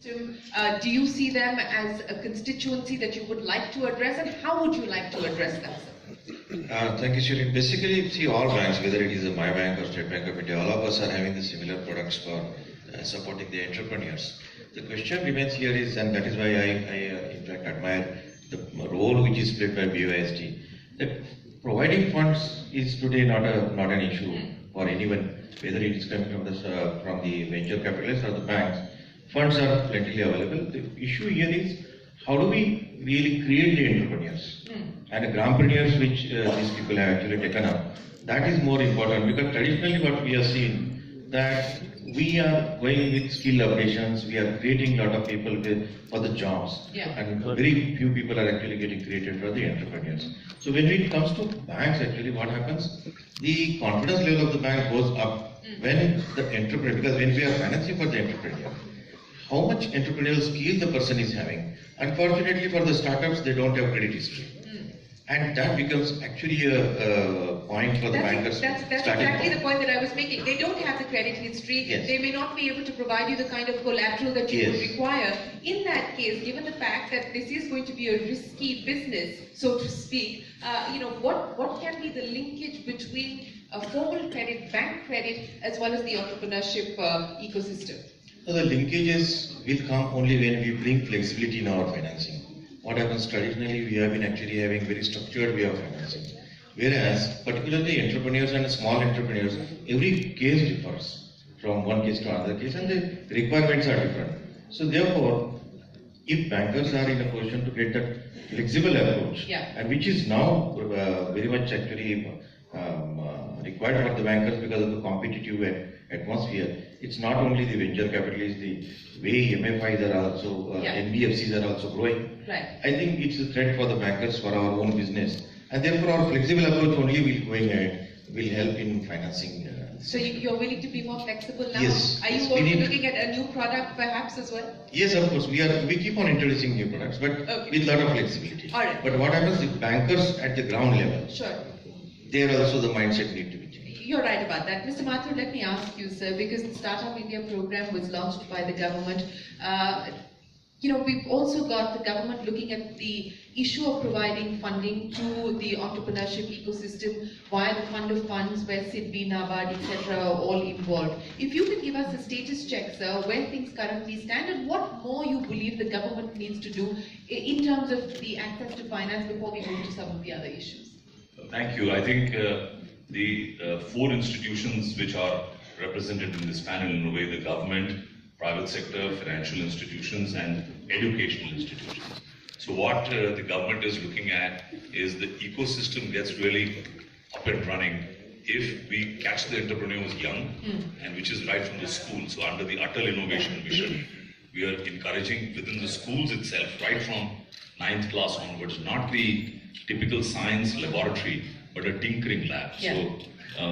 Do you see them as a constituency that you would like to address, and how would you like to address them, sir? Thank you, Shirin. Basically, see, all banks, whether it is My Bank or State Bank of India, all of us are having the similar products for supporting the entrepreneurs. The question remains here is, and that is why I in fact admire the role which is played by BYST, that providing funds is today not an issue for anyone, whether it is coming from the venture capitalists or the banks. Funds are plentifully available. The issue here is how do we really create the entrepreneurs and the grantpreneurs which these people have actually taken up. That is more important, because traditionally what we have seen that we are going with skill operations, we are creating a lot of people for the jobs, and very few people are actually getting created for the entrepreneurs. So when it comes to banks, actually what happens, the confidence level of the bank goes up when the entrepreneur, because when we are financing for the entrepreneur, how much entrepreneurial skill the person is having. Unfortunately for the startups, they don't have credit history. And that becomes actually a point for the bankers. That's exactly the point that I was making. They don't have the credit history. Yes. They may not be able to provide you the kind of collateral that you would require. In that case, given the fact that this is going to be a risky business, so to speak, what can be the linkage between a formal credit, bank credit, as well as the entrepreneurship ecosystem? So the linkages will come only when we bring flexibility in our financing. What happens traditionally, we have been actually having very structured way of financing. Whereas, particularly entrepreneurs and small entrepreneurs, every case differs from one case to another case, and the requirements are different. So therefore, if bankers are in a position to get that flexible approach, and which is now very much actually required for the bankers because of the competitive atmosphere. It's not only the venture capitalists, the way MFIs are also, NBFCs are also growing. Right. I think it's a threat for the bankers for our own business. And therefore our flexible approach only will help in financing. So you're willing to be more flexible now? Yes. Are you also looking at a new product perhaps as well? Yes, of course. We keep on introducing new products, but with a lot of flexibility. All right. But what happens if bankers at the ground level, there also the mindset need to be changed. You're right about that. Mr. Mathur, let me ask you, sir, because the Startup India program was launched by the government. We've also got the government looking at the issue of providing funding to the entrepreneurship ecosystem via the fund of funds where SIDBI, NABARD, etc. are all involved. If you can give us a status check, sir, where things currently stand and what more you believe the government needs to do in terms of the access to finance before we move to some of the other issues. Thank you. I think the four institutions which are represented in this panel, in a way, the government, private sector, financial institutions, and educational institutions. So what the government is looking at is the ecosystem gets really up and running if we catch the entrepreneurs young, and which is right from the school. So under the Atal Innovation Mission, we are encouraging within the schools itself, right from 9th class onwards, not the typical science laboratory, but a tinkering lab. So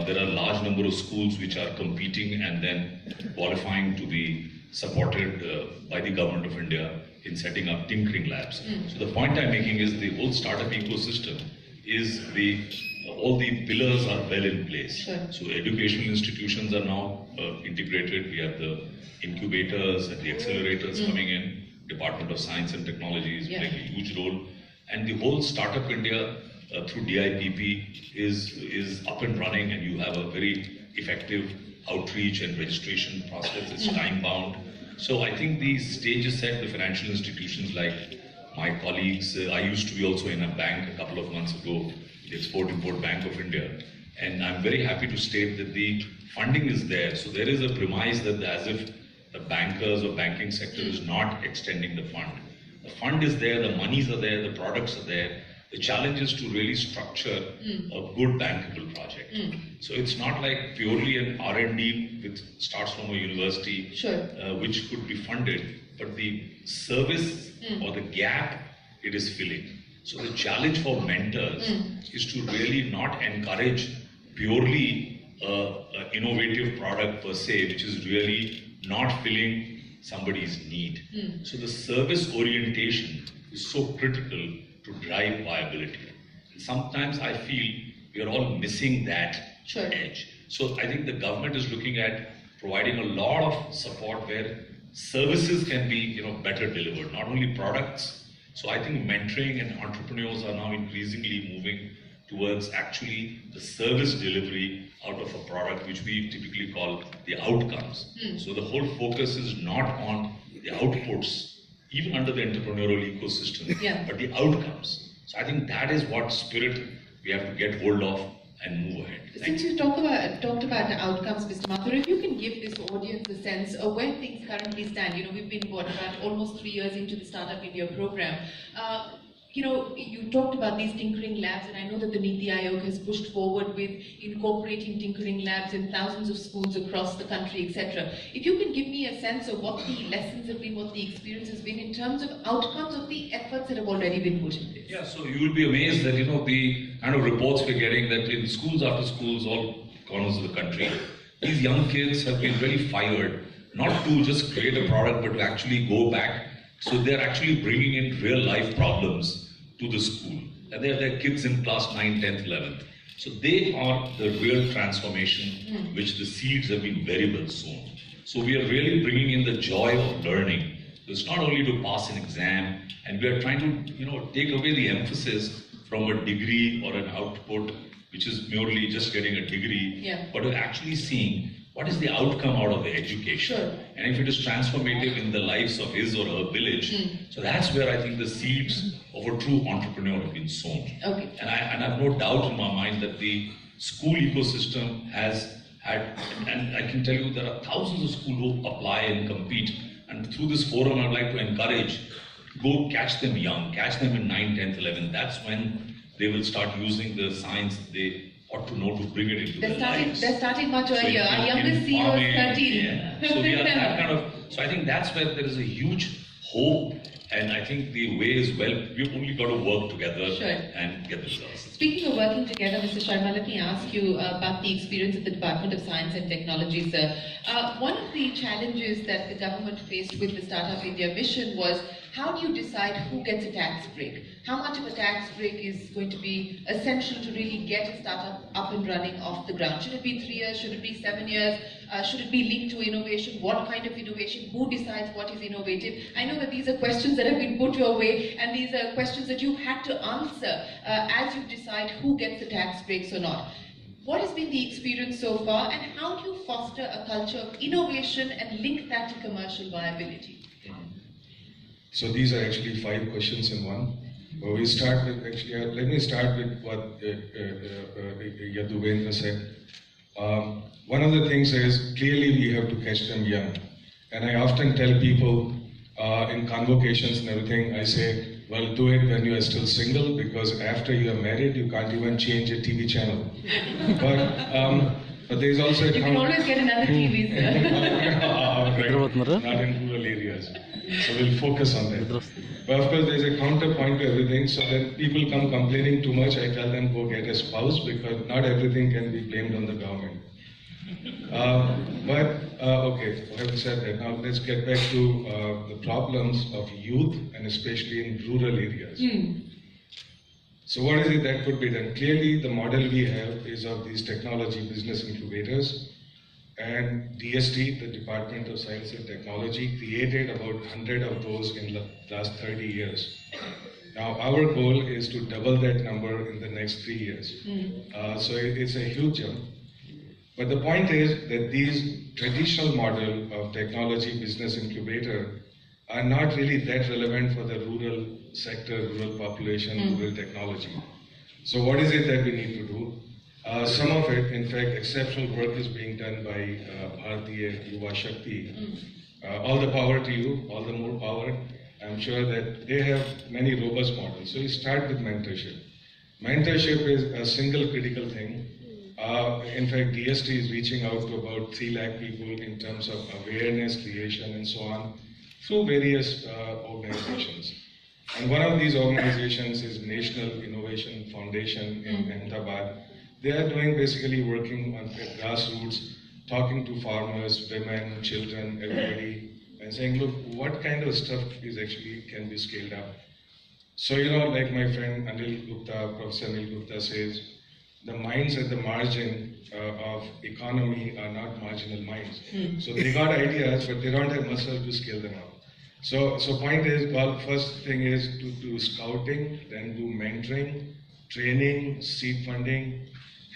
there are a large number of schools which are competing and then qualifying to be supported by the government of India in setting up tinkering labs. So the point I'm making is the whole startup ecosystem is all the pillars are well in place. So educational institutions are now integrated. We have the incubators and the accelerators coming in. Department of Science and Technology is playing a huge role. And the whole Startup India through DIPP is up and running, and you have a very effective outreach and registration process. It's time bound. So I think the stage is set. The financial institutions like my colleagues, I used to be also in a bank a couple of months ago, the Export-Import Bank of India, and I'm very happy to state that the funding is there. So there is a premise that as if the bankers or banking sector is not extending the fund. The fund is there, the monies are there, the products are there. The challenge is to really structure a good bankable project. So it's not like purely an R&D which starts from a university, which could be funded, but the service or the gap it is filling. So the challenge for mentors is to really not encourage purely an innovative product per se, which is really not filling somebody's need. So the service orientation is so critical to drive viability. And sometimes I feel we are all missing that edge. So I think the government is looking at providing a lot of support where services can be better delivered, not only products. So I think mentoring and entrepreneurs are now increasingly moving towards actually the service delivery out of a product, which we typically call the outcomes. So the whole focus is not on the outputs, even under the entrepreneurial ecosystem, but the outcomes. So I think that is what spirit we have to get hold of and move ahead. Since you talked about the outcomes, Mr. Mathur, if you can give this audience a sense of where things currently stand. We've been about almost 3 years into the Startup India program. You talked about these tinkering labs, and I know that the Niti Aayog has pushed forward with incorporating tinkering labs in thousands of schools across the country, etc. If you can give me a sense of what the lessons have been, what the experience has been in terms of outcomes of the efforts that have already been put in place. Yeah, so you will be amazed that the kind of reports we're getting that in schools after schools, all corners of the country, these young kids have been very fired, not to just create a product, but to actually go back. So they're actually bringing in real life problems to the school. And they're kids in class 9, 10th, 11th. So they are the real transformation which the seeds have been very well sown. So we are really bringing in the joy of learning. So it's not only to pass an exam, and we are trying to take away the emphasis from a degree or an output, which is merely just getting a degree, but we're actually seeing what is the outcome out of the education? Sure. And if it is transformative in the lives of his or her village, so that's where I think the seeds of a true entrepreneur have been sown. Okay. And I have no doubt in my mind that the school ecosystem has had, and I can tell you there are thousands of schools who apply and compete. And through this forum, I'd like to encourage, go catch them young, catch them in 9, 10th, 11th. That's when they will start using the science they ought to know to bring it into their lives. They're starting much earlier. So Our youngest CEO is 13. Yeah. So we are that kind of. So I think that's where there is a huge hope, and I think the way is well. We've only got to work together and get the results. Speaking of working together, Mr. Sharma, let me ask you about the experience at the Department of Science and Technology, sir. One of the challenges that the government faced with the Startup India mission was, how do you decide who gets a tax break? How much of a tax break is going to be essential to really get a startup up and running off the ground? Should it be 3 years? Should it be 7 years? Should it be linked to innovation? What kind of innovation? Who decides what is innovative? I know that these are questions that have been put your way, and these are questions that you've had to answer as you decide who gets the tax breaks or not. What has been the experience so far, and how do you foster a culture of innovation and link that to commercial viability? So these are actually 5 questions in one. Well, we start with let me start with what Yaduvendra said. One of the things is, clearly we have to catch them young. And I often tell people in convocations and everything, I say, well, do it when you are still single, because after you are married, you can't even change a TV channel. But there is also a... You can always get another TV, sir. Not in rural areas. So we'll focus on that. But of course, there's a counterpoint to everything. So when people come complaining too much, I tell them go get a spouse, because not everything can be blamed on the government. Okay, having said that, now let's get back to the problems of youth, and especially in rural areas. So what is it that could be done? Clearly, the model we have is of these technology business incubators. And DST, the Department of Science and Technology, created about 100 of those in the last 30 years. Now, our goal is to double that number in the next 3 years. So it's a huge jump. But the point is that these traditional model of technology business incubator are not really that relevant for the rural sector, rural population, rural technology. So what is it that we need to do? Some of it, in fact, exceptional work is being done by Bharatiya Yuva Shakti. All the power to you, all the more power. I'm sure that they have many robust models. So you start with mentorship. Mentorship is a single critical thing. In fact, DST is reaching out to about 3 lakh people in terms of awareness, creation, and so on, through various organizations. And one of these organizations is National Innovation Foundation in Ahmedabad. They are doing basically working on the grassroots, talking to farmers, women, children, everybody, and saying, look, what kind of stuff is actually can be scaled up? So, like my friend Anil Gupta, Professor Anil Gupta says, the minds at the margin of economy are not marginal minds. So they got ideas, but they don't have muscle to scale them up. So point is, well, first thing is to do scouting, then do mentoring, training, seed funding,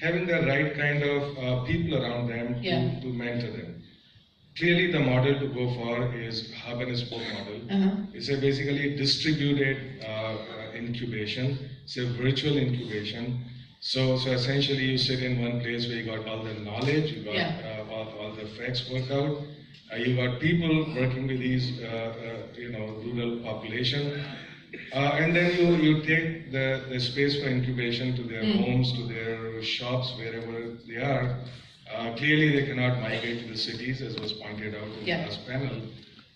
having the right kind of people around them to mentor them. Clearly, the model to go for is hub and spoke model. It's a basically distributed incubation. It's a virtual incubation. So essentially, you sit in one place where you got all the knowledge, you got all the facts worked out. You got people working with these, rural population, and then you take the space for incubation to their homes, to their shops, wherever they are. Clearly, they cannot migrate to the cities, as was pointed out in the last panel.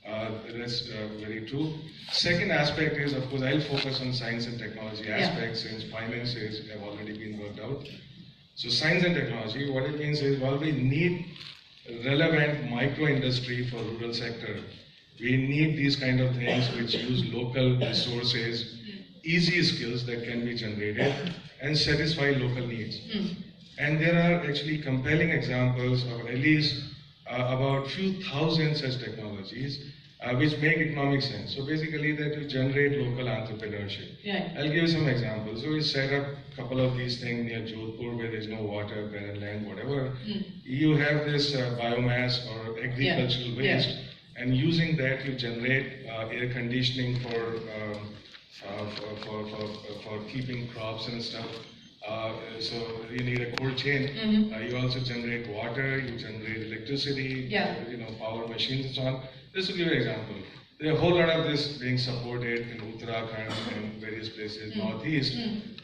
That's very true. Second aspect is, of course, I'll focus on science and technology aspects since finances have already been worked out. So science and technology, what it means is, well, we need relevant micro-industry for rural sector. We need these kind of things which use local resources, easy skills that can be generated, and satisfy local needs. And there are actually compelling examples of at least about few thousand such technologies which make economic sense. So basically that will generate local entrepreneurship. I'll give you some examples. So we set up a couple of these things near Jodhpur where there's no water, barren land, whatever. You have this biomass or agricultural waste, and using that you generate air conditioning for keeping crops and stuff. So you need a cold chain. You also generate water, you generate electricity, power machines and so on. Just to give you an example, there are a whole lot of this being supported in Uttarakhand and various places, northeast,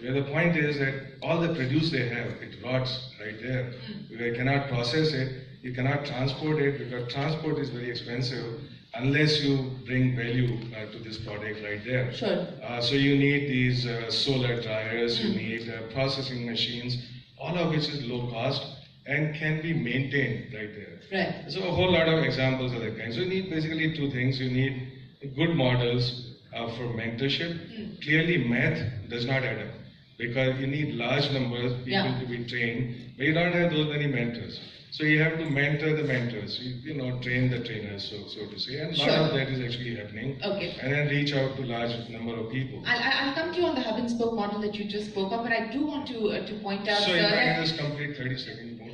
where the point is that all the produce they have, it rots right there. You cannot process it, you cannot transport it because transport is very expensive unless you bring value to this product right there. So you need these solar dryers, you need processing machines, all of which is low cost and can be maintained right there. So a whole lot of examples of that kind. So you need basically two things. You need good models for mentorship. Clearly math does not add up because you need large numbers of people to be trained, but you don't have those many mentors. So you have to mentor the mentors, train the trainers, so to say, and a lot of that is actually happening. And then reach out to large number of people. I'll come to you on the hub and spoke model that you just spoke of, but I do want to point out. So if I can just complete 30 seconds more.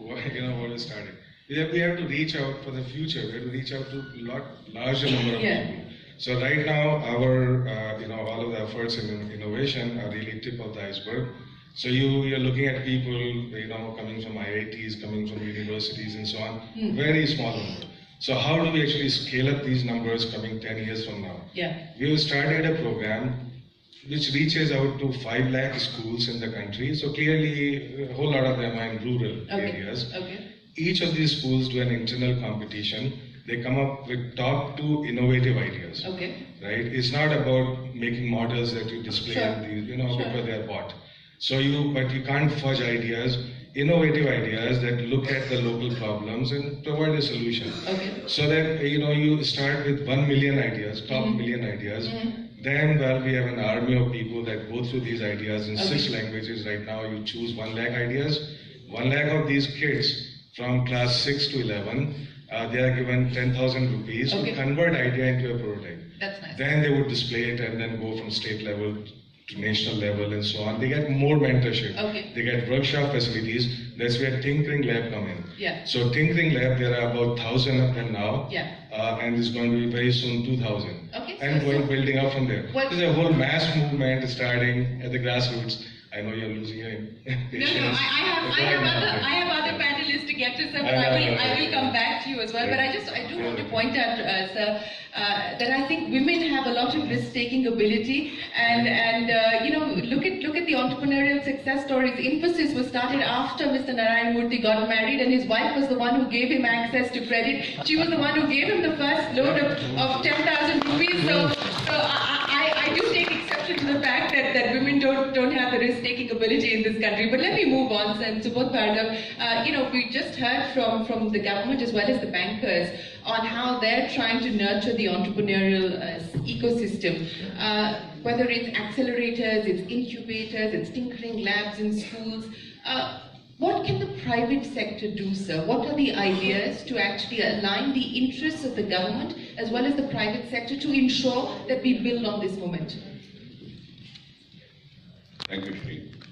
What is starting. We have to reach out for the future. We have to reach out to a lot larger number of people. So right now, our all of the efforts in innovation are really tip of the iceberg. So you're looking at people, coming from IITs, coming from universities and so on, very small number. So how do we actually scale up these numbers coming 10 years from now? We have started a program which reaches out to 5 lakh schools in the country. So clearly, a whole lot of them are in rural areas. Each of these schools do an internal competition. They come up with top 2 innovative ideas. Right? It's not about making models that you display in these, because they are bought. But you can't fudge ideas, innovative ideas that look at the local problems and provide a solution. So that, you start with 1 million ideas, top million ideas. Then, we have an army of people that go through these ideas in 6 languages. Right now, you choose 1 lakh ideas. 1 lakh of these kids from class 6 to 11, they are given 10,000 rupees to convert idea into a prototype. That's nice. Then they would display it and then go from state level to national level and so on. They get more mentorship. They get workshop facilities. That's where Tinkering Lab come in. So Tinkering Lab, there are about 1,000 of them now. And it's going to be very soon 2,000. And building up from there. There's a whole mass movement starting at the grassroots. I know you're losing your patience. No, I have other panelists to get to, sir, but I will come back to you as well. But I do want to point out, sir, that I think women have a lot of risk-taking ability, and look at the entrepreneurial success stories. Infosys was started after Mr. Narayan Murthy got married, and his wife was the one who gave him access to credit. She was the one who gave him the first loan of 10,000 rupees. So I do take exception to the fact that women don't have the risk-taking ability. mobility in this country. But let me move on, and Subodh Bhargav, we just heard from the government as well as the bankers on how they're trying to nurture the entrepreneurial ecosystem. Whether it's accelerators, it's incubators, it's tinkering labs in schools. What can the private sector do, sir? What are the ideas to actually align the interests of the government as well as the private sector to ensure that we build on this momentum? Thank you, Shri.